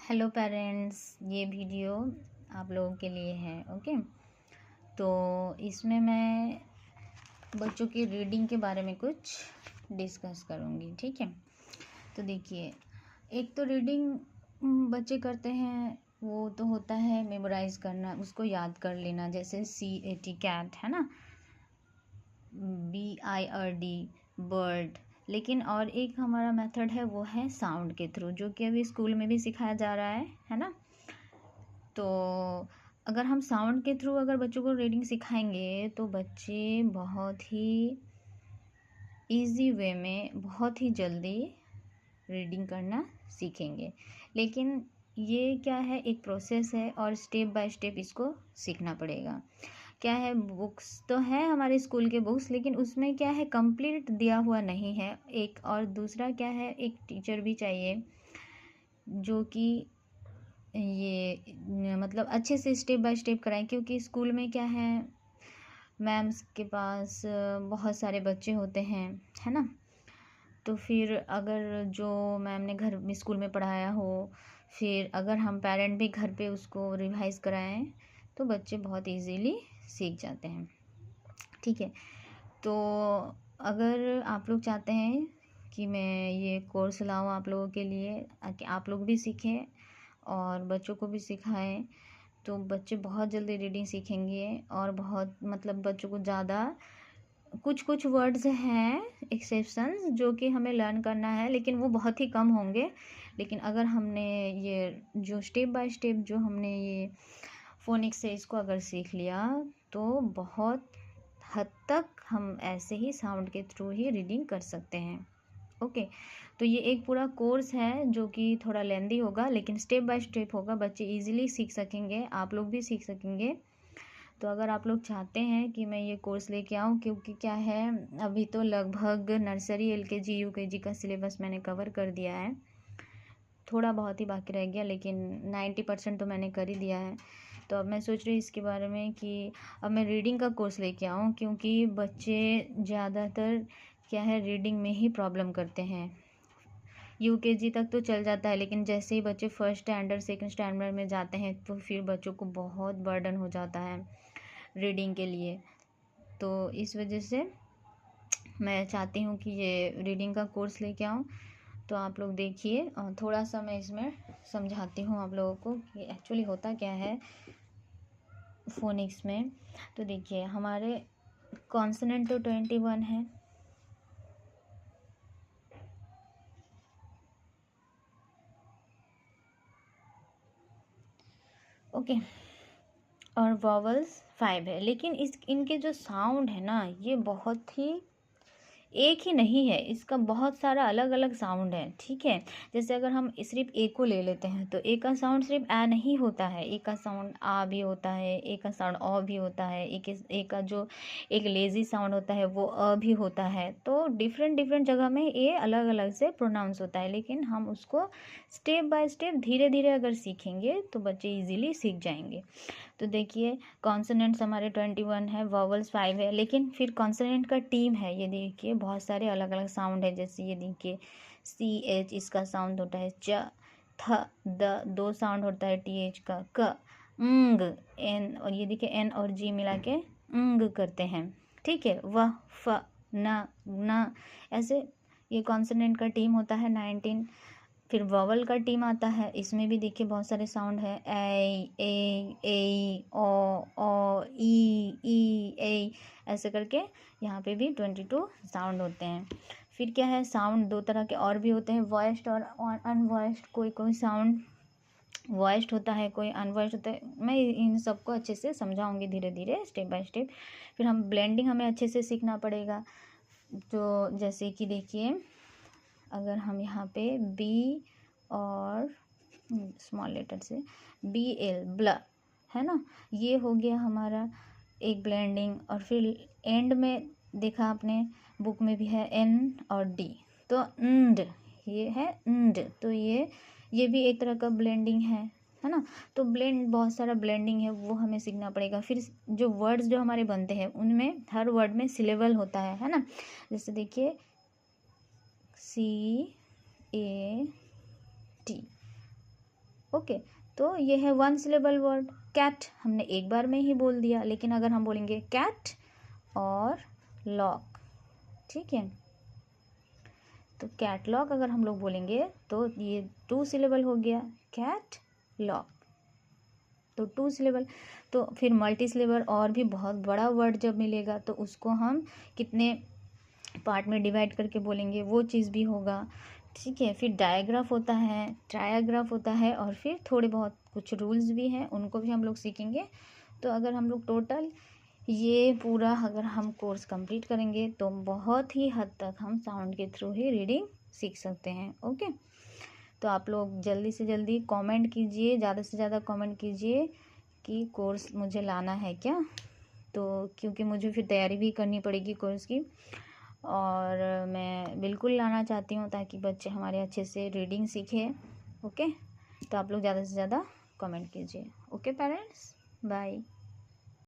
Hello parents, ये video आप लोगों के लिए है। ओके, तो इसमें मैं बच्चों की रीडिंग के बारे में कुछ डिस्कस करूँगी। ठीक है, तो देखिए, एक तो रीडिंग बच्चे करते हैं, वो तो होता है मेमोराइज करना, उसको याद कर लेना, जैसे CAT कैट है ना, BIRD बर्ड। लेकिन और एक हमारा मेथड है, वो है साउंड के थ्रू, जो कि अभी स्कूल में भी सिखाया जा रहा है ना। तो अगर हम साउंड के थ्रू अगर बच्चों को रीडिंग सिखाएंगे तो बच्चे बहुत ही इजी वे में बहुत ही जल्दी रीडिंग करना सीखेंगे। लेकिन ये क्या है, एक प्रोसेस है और स्टेप बाय स्टेप इसको सीखना पड़ेगा। क्या है, बुक्स तो है हमारे स्कूल के बुक्स, लेकिन उसमें क्या है, कंप्लीट दिया हुआ नहीं है एक, और दूसरा क्या है, एक टीचर भी चाहिए जो कि ये मतलब अच्छे से स्टेप बाय स्टेप कराएं। क्योंकि स्कूल में क्या है, मैम्स के पास बहुत सारे बच्चे होते हैं, है ना। तो फिर अगर जो मैम ने घर में स्कूल में पढ़ाया हो, फिर अगर हम पेरेंट भी घर पे उसको रिवाइज कराएं तो बच्चे बहुत इजीली सीख जाते हैं। ठीक है, तो अगर आप लोग चाहते हैं कि मैं ये कोर्स लाऊं आप लोगों के लिए, कि आप लोग भी सीखें और बच्चों को भी सिखाएं, तो बच्चे बहुत जल्दी रीडिंग सीखेंगे। और बहुत मतलब बच्चों को ज़्यादा कुछ कुछ वर्ड्स हैं एक्सेप्शंस जो कि हमें लर्न करना है, लेकिन वो बहुत ही कम होंगे। लेकिन अगर हमने ये जो स्टेप बाय स्टेप जो हमने ये फोनिक्स से इसको अगर सीख लिया तो बहुत हद तक हम ऐसे ही साउंड के थ्रू ही रीडिंग कर सकते हैं। ओके, तो ये एक पूरा कोर्स है जो कि थोड़ा लेंदी होगा, लेकिन स्टेप बाय स्टेप होगा, बच्चे इजीली सीख सकेंगे, आप लोग भी सीख सकेंगे। तो अगर आप लोग चाहते हैं कि मैं ये कोर्स लेके आऊँ, क्योंकि क्या है, अभी तो लगभग नर्सरी LKG UKG का सिलेबस मैंने कवर कर दिया है, थोड़ा बहुत ही बाकी रह गया, लेकिन 90% तो मैंने कर ही दिया है। तो अब मैं सोच रही हूँ इसके बारे में कि अब मैं रीडिंग का कोर्स लेके आऊँ, क्योंकि बच्चे ज़्यादातर क्या है, रीडिंग में ही प्रॉब्लम करते हैं। UKG तक तो चल जाता है, लेकिन जैसे ही बच्चे फर्स्ट स्टैंडर्ड सेकंड स्टैंडर्ड में जाते हैं तो फिर बच्चों को बहुत बर्डन हो जाता है रीडिंग के लिए। तो इस वजह से मैं चाहती हूँ कि ये रीडिंग का कोर्स लेके आऊँ। तो आप लोग देखिए, थोड़ा सा मैं इसमें समझाती हूँ आप लोगों को कि एक्चुअली होता क्या है फोनिक्स में। तो देखिए, हमारे कॉन्सोनेंट तो 21 है, ओके, और वॉवल्स 5 है। लेकिन इनके जो साउंड है ना, ये बहुत ही एक ही नहीं है, इसका बहुत सारा अलग अलग साउंड है। ठीक है, जैसे अगर हम सिर्फ ए को ले लेते हैं तो ए का साउंड सिर्फ ए नहीं होता है, ए का साउंड आ भी होता है, ए का साउंड अ भी होता है, ए का जो एक लेजी साउंड होता है वो अ भी होता है। तो डिफरेंट डिफरेंट जगह में ए अलग अलग से प्रोनाउंस होता है, लेकिन हम उसको स्टेप बाय स्टेप धीरे धीरे अगर सीखेंगे तो बच्चे इजीली सीख जाएंगे। तो देखिए, कॉन्सोनेंट्स हमारे 21 है, वॉवल्स 5 है, लेकिन फिर कॉन्सोनेंट का टीम है। ये देखिए, बहुत सारे अलग अलग साउंड है, जैसे ये देखिए CH, इसका साउंड होता है च, थ, द, दो साउंड होता है TH का, क, अंग, एन, और ये देखिए N और G मिला के अंग करते हैं। ठीक है, वह, फ, न, ऐसे ये कॉन्सोनेंट का टीम होता है 19। फिर वॉवल का टीम आता है, इसमें भी देखिए बहुत सारे साउंड है, ए ओ ई ए, ऐसे करके यहाँ पे भी 22 साउंड होते हैं। फिर क्या है, साउंड दो तरह के और भी होते हैं, वॉइस्ड और अनवॉइस्ड। कोई कोई साउंड वॉइस्ड होता है, कोई अनवॉइस्ड होता है। मैं इन सबको अच्छे से समझाऊंगी धीरे धीरे स्टेप बाय स्टेप। फिर हम ब्लेंडिंग हमें अच्छे से सीखना पड़ेगा। तो जैसे कि देखिए, अगर हम यहाँ पे B और स्मॉल लेटर से BL ब्ल, है ना, ये हो गया हमारा एक ब्लेंडिंग। और फिर एंड में देखा आपने, बुक में भी है N और D, तो nd, ये है nd, तो ये भी एक तरह का ब्लेंडिंग है ना। तो बहुत सारा ब्लेंडिंग है, वो हमें सीखना पड़ेगा। फिर जो वर्ड्स जो हमारे बनते हैं उनमें हर वर्ड में सिलेबल होता है ना। जैसे देखिए CAT, ओके, तो ये है वन सिलेबल वर्ड। कैट हमने एक बार में ही बोल दिया, लेकिन अगर हम बोलेंगे कैट और लॉक, ठीक है, तो कैटलॉग अगर हम लोग बोलेंगे तो ये 2 सिलेबल हो गया, कैट लॉग, तो 2 सिलेबल। तो फिर मल्टी सिलेबल और भी बहुत बड़ा वर्ड जब मिलेगा तो उसको हम कितने पार्ट में डिवाइड करके बोलेंगे, वो चीज़ भी होगा, ठीक है। फिर डायग्राफ होता है, ट्रायाग्राफ होता है, और फिर थोड़े बहुत कुछ रूल्स भी हैं, उनको भी हम लोग सीखेंगे। तो अगर हम लोग टोटल ये पूरा अगर हम कोर्स कंप्लीट करेंगे तो बहुत ही हद तक हम साउंड के थ्रू ही रीडिंग सीख सकते हैं। ओके, तो आप लोग जल्दी से जल्दी कमेंट कीजिए, ज़्यादा से ज़्यादा कमेंट कीजिए कि कोर्स मुझे लाना है क्या, तो क्योंकि मुझे फिर तैयारी भी करनी पड़ेगी कोर्स की, और मैं बिल्कुल लाना चाहती हूँ ताकि बच्चे हमारे अच्छे से रीडिंग सीखें। ओके, तो आप लोग ज़्यादा से ज़्यादा कमेंट कीजिए। Okay parents, bye.